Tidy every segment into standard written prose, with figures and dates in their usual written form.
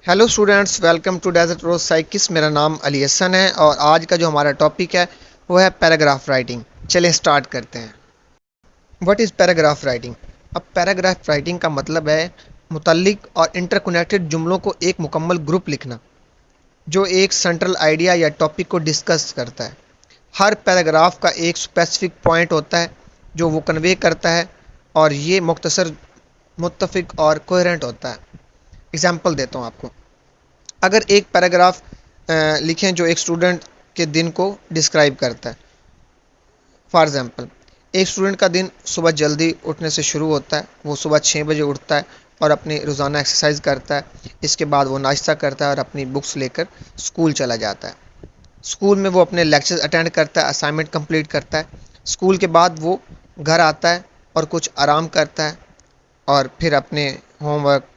Hello students, welcome to desert rose psychics. मेरा नाम अली हसन है और आज का जो हमारा टॉपिक है वो है पैराग्राफ राइटिंग। चलिए स्टार्ट करते हैं। What is paragraph writing? अब पैराग्राफ राइटिंग का मतलब है मुतल्लिक और इंटरकनेक्टेड जुमलों को एक मुकम्मल ग्रुप लिखना जो एक सेंट्रल आइडिया या टॉपिक को डिस्कस करता है। हर पैराग्राफ का एक स्पेसिफिक पॉइंट होता है जो वो कन्वे करता है और ये मुख्तसर, मुत्तफिक और कोहेरेंट होता है। एग्जाम्पल देता हूँ आपको। अगर एक पैराग्राफ लिखें जो एक स्टूडेंट के दिन को डिस्क्राइब करता है। फॉर एग्जांपल, एक स्टूडेंट का दिन सुबह जल्दी उठने से शुरू होता है। वो सुबह 6 बजे उठता है और अपनी रोज़ाना एक्सरसाइज करता है। इसके बाद वो नाश्ता करता है और अपनी बुक्स लेकर स्कूल चला जाता है। स्कूल में वो अपने लेक्चर्स अटेंड करता है, असाइनमेंट कंप्लीट करता है। स्कूल के बाद वो घर आता है और कुछ आराम करता है और फिर अपने होमवर्क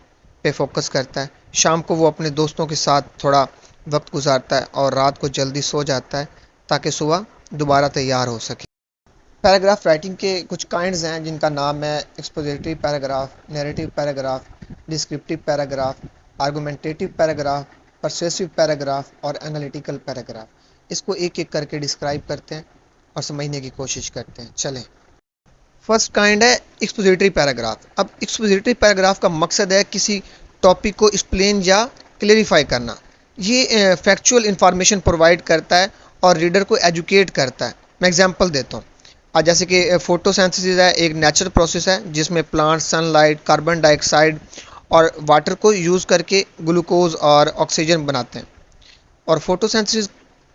पे फोकस करता है। शाम को वो अपने दोस्तों के साथ थोड़ा वक्त गुजारता है और रात को जल्दी सो जाता है ताकि सुबह दोबारा तैयार हो सके। पैराग्राफ राइटिंग के कुछ काइंड्स हैं जिनका नाम है expository paragraph, narrative paragraph, descriptive paragraph, argumentative paragraph, persuasive paragraph और एनालिटिकल पैराग्राफ। इसको एक एक करके डिस्क्राइब करते हैं और समझने की कोशिश करते हैं। चलें। फर्स्ट काइंड है एक्सपोजिटरी पैराग्राफ। अब एक्सपोजिटरी पैराग्राफ का मकसद है किसी टॉपिक को एक्सप्लेन या क्लेरिफाई करना। ये फैक्चुअल इंफॉर्मेशन प्रोवाइड करता है और रीडर को एजुकेट करता है। मैं एग्जांपल देता हूँ। जैसे कि फोटोसिंथेसिस है, एक नेचुरल प्रोसेस है जिसमें प्लांट सनलाइट, कार्बन डाइऑक्साइड और वाटर को यूज़ करके ग्लूकोज और ऑक्सीजन बनाते हैं। और फोटोसिंथेसिस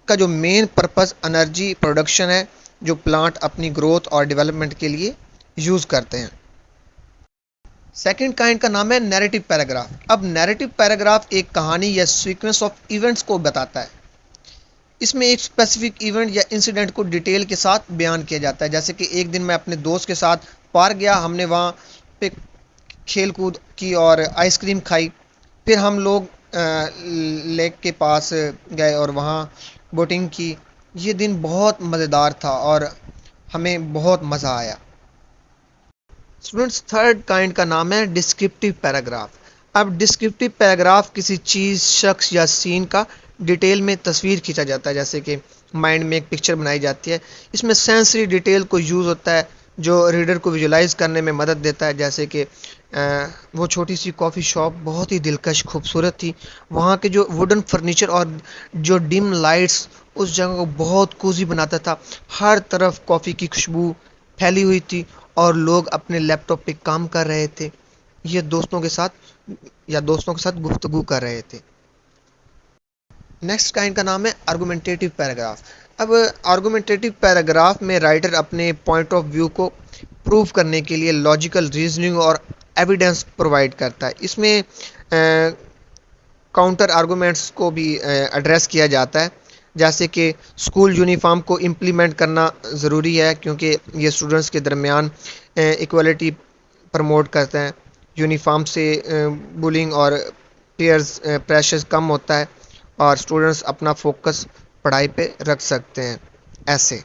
का जो मेन पर्पस एनर्जी प्रोडक्शन है जो प्लांट अपनी ग्रोथ और डेवलपमेंट के लिए यूज़ करते हैं। सेकेंड काइंड का नाम है नैरेटिव पैराग्राफ। अब नैरेटिव पैराग्राफ एक कहानी या सीक्वेंस ऑफ इवेंट्स को बताता है। इसमें एक स्पेसिफिक इवेंट या इंसिडेंट को डिटेल के साथ बयान किया जाता है। जैसे कि एक दिन मैं अपने दोस्त के साथ पार्क गया, हमने वहाँ पे खेल कूद की और आइसक्रीम खाई। फिर हम लोग लेक के पास गए और वहाँ बोटिंग की। ये दिन बहुत मज़ेदार था और हमें बहुत मज़ा आया। स्टूडेंट्स, थर्ड काइंड का नाम है डिस्क्रिप्टिव पैराग्राफ। अब डिस्क्रिप्टिव पैराग्राफ किसी चीज़, शख्स या सीन का डिटेल में तस्वीर खींचा जाता है। जैसे कि माइंड में एक पिक्चर बनाई जाती है। इसमें सेंसरी डिटेल को यूज़ होता है जो रीडर को विजुलाइज करने में मदद देता है। जैसे कि वो छोटी सी कॉफ़ी शॉप बहुत ही दिलकश खूबसूरत थी। वहाँ के जो वुडन फर्नीचर और जो डिम लाइट्स उस जगह को बहुत कोजी बनाता था। हर तरफ कॉफ़ी की खुशबू फैली हुई थी और लोग अपने लैपटॉप पे काम कर रहे थे। ये दोस्तों के साथ गुफ्तगू कर रहे थे। नेक्स्ट काइंड का नाम है आर्गुमेंटेटिव पैराग्राफ। अब आर्गुमेंटेटिव पैराग्राफ में राइटर अपने पॉइंट ऑफ व्यू को प्रूव करने के लिए लॉजिकल रीजनिंग और एविडेंस प्रोवाइड करता है। इसमें काउंटर आर्गूमेंट्स को भी एड्रेस किया जाता है। जैसे कि स्कूल यूनिफॉर्म को इम्प्लीमेंट करना ज़रूरी है क्योंकि ये स्टूडेंट्स के दरमियान इक्वलिटी प्रमोट करते हैं। यूनिफॉर्म से बुलिंग और पीयर्स प्रेशर कम होता है और स्टूडेंट्स अपना फोकस पढ़ाई पे रख सकते हैं। ऐसे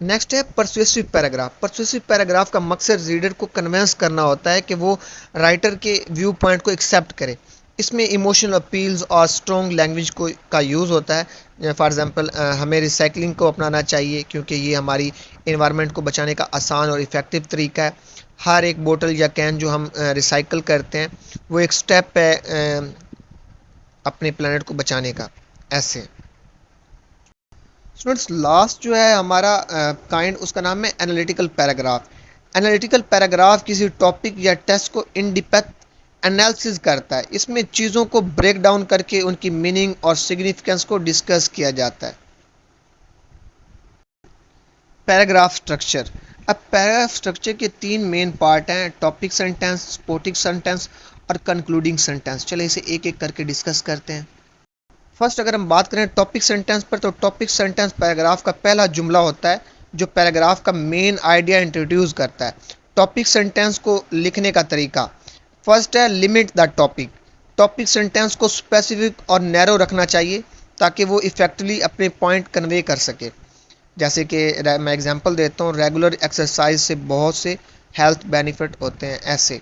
नेक्स्ट है परसुएसिव पैराग्राफ। परसुएसिव पैराग्राफ का मकसद रीडर को कन्विंस करना होता है कि वो राइटर के व्यू पॉइंट को एक्सेप्ट करे। इसमें इमोशनल अपील्स और स्ट्रॉन्ग लैंग्वेज का यूज़ होता है। फॉर एग्जांपल, हमें रिसाइकलिंग को अपनाना चाहिए क्योंकि ये हमारी इन्वायरमेंट को बचाने का आसान और इफ़ेक्टिव तरीका है। हर एक बोतल या कैन जो हम रिसाइकल करते हैं वो एक स्टेप है अपने प्लानट को बचाने का। ऐसे स्टूडेंट्स, लास्ट जो है हमारा काइंड, उसका नाम है एनालिटिकल पैराग्राफ। एनालिटिकल पैराग्राफ किसी टॉपिक या टेस्ट को इन डेप्थ एनालिसिस करता है। इसमें चीज़ों को ब्रेक डाउन करके उनकी मीनिंग और सिग्निफिकेंस को डिस्कस किया जाता है। Paragraph structure. अब पैराग्राफ स्ट्रक्चर के तीन मेन पार्ट हैं: टॉपिक सेंटेंस, सपोर्टिंग सेंटेंस और कंक्लूडिंग सेंटेंस। चलिए इसे एक एक करके डिस्कस करते हैं। फर्स्ट अगर हम बात करें टॉपिक सेंटेंस पर, तो टॉपिक सेंटेंस पैराग्राफ का पहला जुमला होता है जो पैराग्राफ का मेन आइडिया इंट्रोड्यूस करता है। टॉपिक सेंटेंस को लिखने का तरीका, फर्स्ट है limit the topic. Topic sentence को स्पेसिफिक और नैरो रखना चाहिए ताकि वो इफेक्टिवली अपने पॉइंट कन्वे कर सके। जैसे कि मैं एग्जांपल देता हूँ, रेगुलर एक्सरसाइज से बहुत से हेल्थ बेनिफिट होते हैं। ऐसे